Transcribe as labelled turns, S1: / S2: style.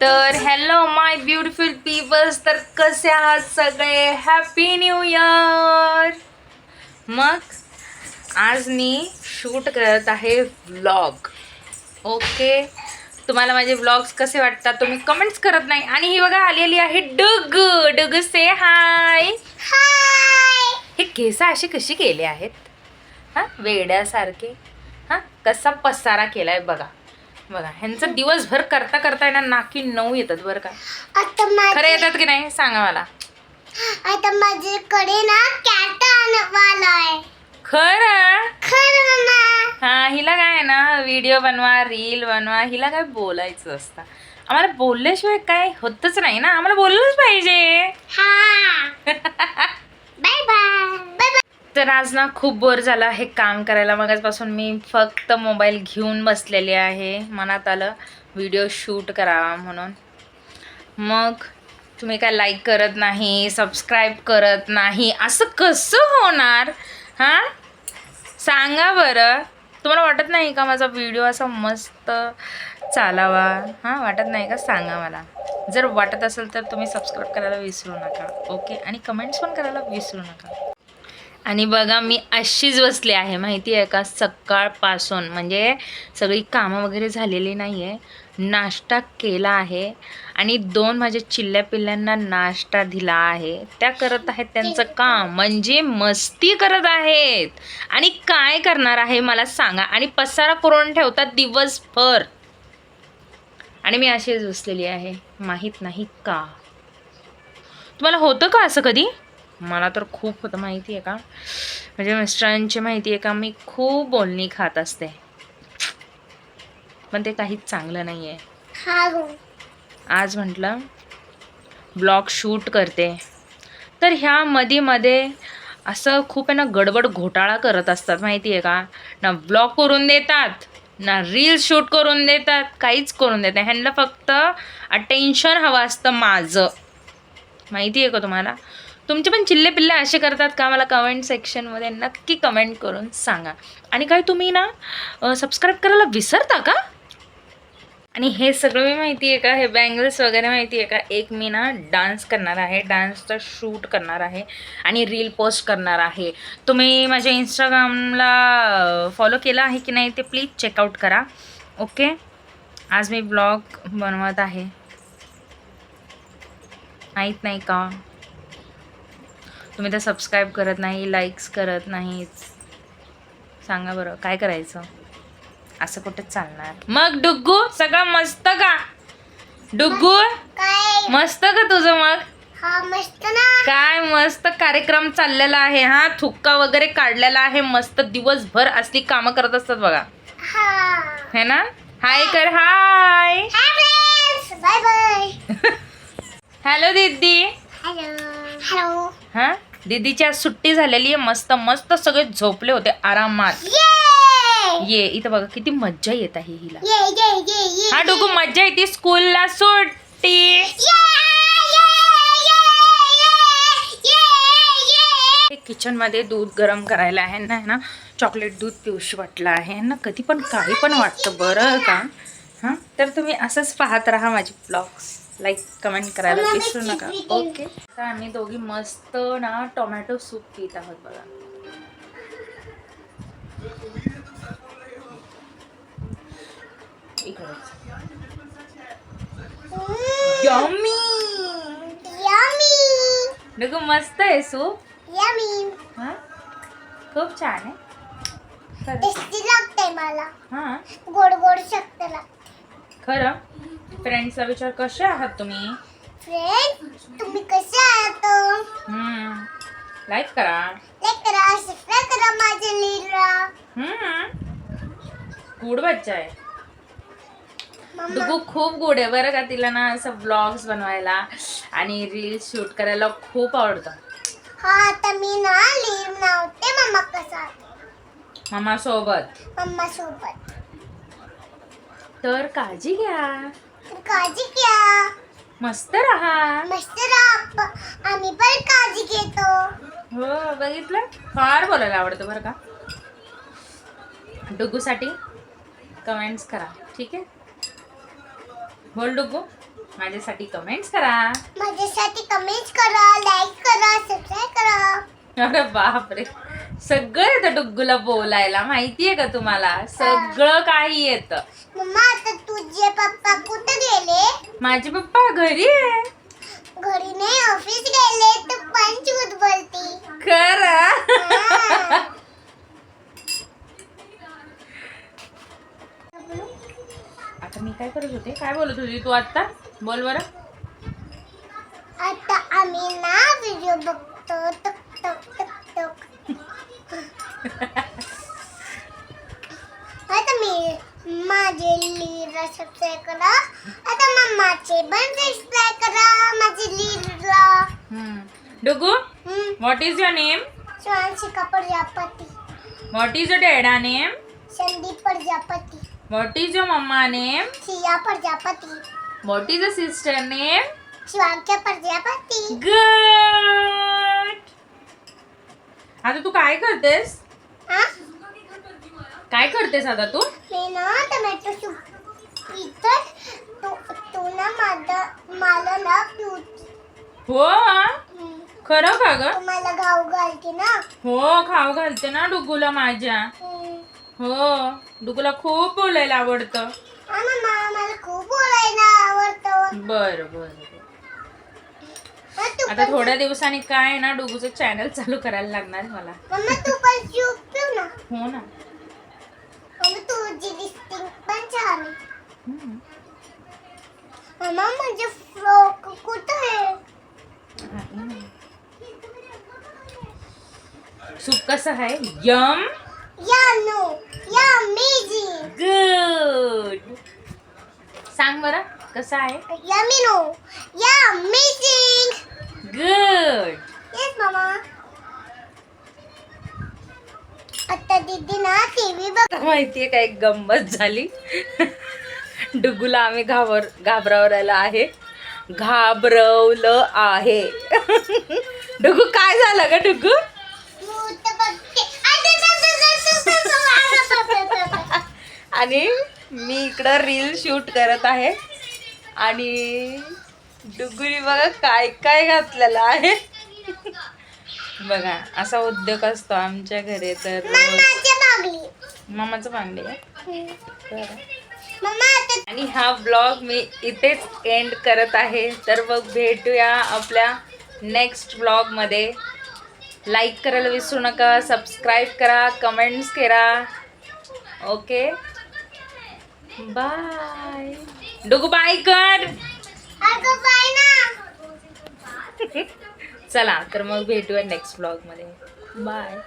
S1: तर हॅलो माय beautiful people's, तर कसे आहात सगळे? Happy new year. मग आज मी शूट करत आहे व्लॉग. ओके, तुम्हाला माझे व्लॉग्स कसे वाटतात तुम्ही कमेंट्स करत नाही. आणि ही बघा आलेली आहे डुगू. डुगू से हाय. हे केस असे कशी केले आहेत हां, वेड्यासारखे. हां, कसा पसारा केलाय बघा बघा. ह्यांचं दिवसभर करता करता आहे ना नाकी 9 येतात बरं का. खरं येतात की नाही सांगा मला.
S2: आता माझ्याकडे ना कॅट आणवालाय.
S1: खरं
S2: खरं मम्मा.
S1: हा, हिला काय आहे ना, व्हिडिओ बनवा, रील बनवा, हिला काय बोलायचं असतं. आम्हाला बोलल्याशिवाय काय होतच नाही ना, आम्हाला बोललंच पाहिजे.
S2: हा बाय बाय बाय.
S1: तर आज ना खूप बोर झालं हे काम करायला. मगाचपासून मी फक्त मोबाईल घेऊन बसलेली आहे. मनात आलं व्हिडिओ शूट करावा म्हणून. मग तुम्ही काय लाईक करत नाही, सबस्क्राईब करत नाही, असं कसं होणार हां? सांगा बरं. तुम्हाला वाटत नाही का माझा व्हिडिओ असा मस्त चालावा? हां, वाटत नाही का? सांगा मला. जर वाटत असेल तर तुम्ही सबस्क्राईब करायला विसरू नका. ओके, आणि कमेंट्स पण करायला विसरू नका. आणि बघा मी अशीच बसले आहे माहिती आहे का, सकाळपासून. म्हणजे सगळी कामं वगैरे झालेली नाही आहे. नाश्ता केला आहे आणि 2 माझ्या चिल्ल्या पिल्ल्यांना नाश्ता दिला आहे. त्या करत आहेत त्यांचं काम, म्हणजे मस्ती करत आहेत. आणि काय करणार आहे मला सांगा. आणि पसारा करून ठेवतात दिवसभर. आणि मी अशीच बसलेली आहे, माहीत नाही का. तुम्हाला होतं का असं कधी? मला तर खूप होतं माहिती आहे का. म्हणजे मिस्टरांची माहिती आहे का, मी खूप बोलणी खात असते, पण ते काहीच चांगलं नाही आहे. आज म्हटलं ब्लॉग शूट करते, तर ह्या मध्ये असं खूप आहे ना गडबड घोटाळा करत असतात माहिती आहे का. ना ब्लॉग करून देतात, ना रील शूट करून देतात, काहीच करून देत नाही. ह्यांना फक्त अटेन्शन हवं असतं माझं. माहिती आहे का तुम्हाला. तुमचे पण चिल्ले पिल्ले असे करतात का? मला कमेंट सेक्शनमध्ये नक्की कमेंट करून सांगा. आणि काय तुम्ही ना सबस्क्राईब करायला विसरता का? आणि हे सगळं मी माहिती आहे का, हे बँगल्स वगैरे माहिती आहे का, एक मी ना डान्स करणार आहे, डान्सचा शूट करणार आहे आणि रील पोस्ट करणार आहे. तुम्ही माझ्या इंस्टाग्रामला फॉलो केला आहे की नाही ते प्लीज चेकआउट करा. ओके, आज मी ब्लॉग बनवत आहे, माहीत नाही का. तुम्ही तर सबस्क्राईब करत नाही, लाईक्स करत नाहीत. सांगा बरं काय करायचं. असं कुठे चालणार. मग डुग्गू सगळं मस्त का? डुग्गू मस्त का तुझं? मग
S2: हा मस्त ना.
S1: काय मस्त कार्यक्रम चाललेला आहे. हा, थुक्का वगैरे काढलेला आहे मस्त. दिवसभर असली कामं करत असतात बघा, है ना. हाय कर. Hi
S2: bye bye.
S1: हॅलो दीदी.
S2: हॅलो.
S1: हा, दीदीची आज सुट्टी झालेली आहे. मस्त मस्त सगळे झोपले होते आरामात. ये इथं बघा किती मज्जा येत आहे हिला. हा डुगू, मज्जा येते स्कूलला सुट्टी. किचन मध्ये दूध गरम करायला आहे ना, चॉकलेट दूध पिऊशी वाटलं आहे ना. कधी पण काही पण वाटतं बरं का. हां, तर तुम्ही असंच पाहत राहा माझे ब्लॉग्स. लाईक कमेंट करायला विसरू नका. ओके, तर आम्ही दोघी मस्त ना टोमॅटो सूप पित आहोत बघा. यम्मी डुगू, मस्त आहे सूप. हां, खूप छान आहे.
S2: टेस्टी लागते मला.
S1: हां,
S2: गोड गोड शकते लागते.
S1: खरं. फ्रेंड्सला विचार कसे आहात तुम्ही.
S2: फ्रेंड तुम्ही कसे आहात?
S1: लाईक करा.
S2: लाईक करा, सबस्क्राइब करा माझ्या लीला.
S1: गुड बच्चा आहे
S2: मम्मा
S1: डुगू, खूप गुड आहे बरं का. तिला ना असं ब्लॉग्स बनवायला आणि रील शूट करायला खूप आवडतं.
S2: हा, आता मी ना लीव नावते मम्मा कसा
S1: मामा सोबत.
S2: मम्मा सोबत.
S1: तर काळजी घ्या,
S2: काळजी घ्या,
S1: मस्त राहा.
S2: मस्त राहा. आम्ही पण काळजी घेतो.
S1: हो, बघितलं, फार बोलायला आवडतं बरं का. डुगूसाठी कमेंट्स करा, ठीक आहे. बोल डुगू, माझ्यासाठी कमेंट्स करा.
S2: माझ्यासाठी कमेंट करा, लाईक करा, सबस्क्राईब करा.
S1: अरे बापरे, सगळं येतं डुग्गूला बोलायला, माहितीये का तुम्हाला? सगळं काही येतं.
S2: मम्मा आता तुझे पप्पा कुठे गेले?
S1: माझे पप्पा घरी आहे.
S2: घरी नाही, ऑफिस गेले. तर पंचभूत बोलती.
S1: खरं? आता मी काय करत होते, काय बोलत होती तू आता? बोल बरं.
S2: आता आम्ही ना व्हिडिओ बघतो. टक टक टक टक. आता मी माझे लीडला सबस्क्राईब करा. आता मम्माचे पण सबस्क्राईब करा माझे लीडला.
S1: Dugu, what is your name?
S2: Shivanshika Prajapati.
S1: What is your dada name?
S2: Sandeep Prajapati.
S1: What is your mama name?
S2: Siya Prajapati.
S1: What is your sister name?
S2: Shivankya Prajapati.
S1: Good. आता तू काय करतेस?
S2: हा?
S1: काय करतेस आता तू?
S2: मी ना टोमॅटो सूप पितोय. तू ना मला ना
S1: हो, खरं का ग?
S2: तुम्हाला गाव घालते ना.
S1: हो, खाऊ घालते ना डुगूला माझ्या. हो, डुगूला खूप बोलायला आवडतं.
S2: मला खूप बोलायला आवडतं.
S1: बर बर. आता थोड्या दिवसांनी काय ना डुगूचं चॅनल चालू करायला लागणार आहे मला.
S2: मम्मा तू पण सूप पिऊ ना.
S1: हो ना.
S2: मम्मा तुझी लिस्टिंग पण छान आहे. मम्मा म्हणजे फ्रॉक कुठं आहे?
S1: सूप कसं आहे? यम.
S2: नो या अमेझिंग.
S1: गुड. सांग बरं कसं आहे?
S2: यम्मी नो या अमेझिंग.
S1: गुड.
S2: येस मामा. आता दीदी ना टीव्ही बघ.
S1: माहितीये का एक गंमत झाली. डुगूला आम्ही घाबरवलं आहे. डुगू काय झालं ग डुगू?
S2: भूत बघते.
S1: आणि मी इकडं रील शूट करत आहे आणि डुगुरी बघा काय काय घातलेलं आहे. बघा असा उद्योग असतो आमच्या घरी. तर मामाचं बांगडी आहे. आणि हा ब्लॉग मी इथेच एंड करत आहे. तर मग भेटूया आपल्या नेक्स्ट ब्लॉगमध्ये. लाईक करायला विसरू नका, सबस्क्राईब करा, कमेंट्स करा. Okay bye. डुगू बाय कर.
S2: बाय ना.
S1: चला तर मग भेटूया नेक्स्ट ब्लॉगमध्ये. बाय.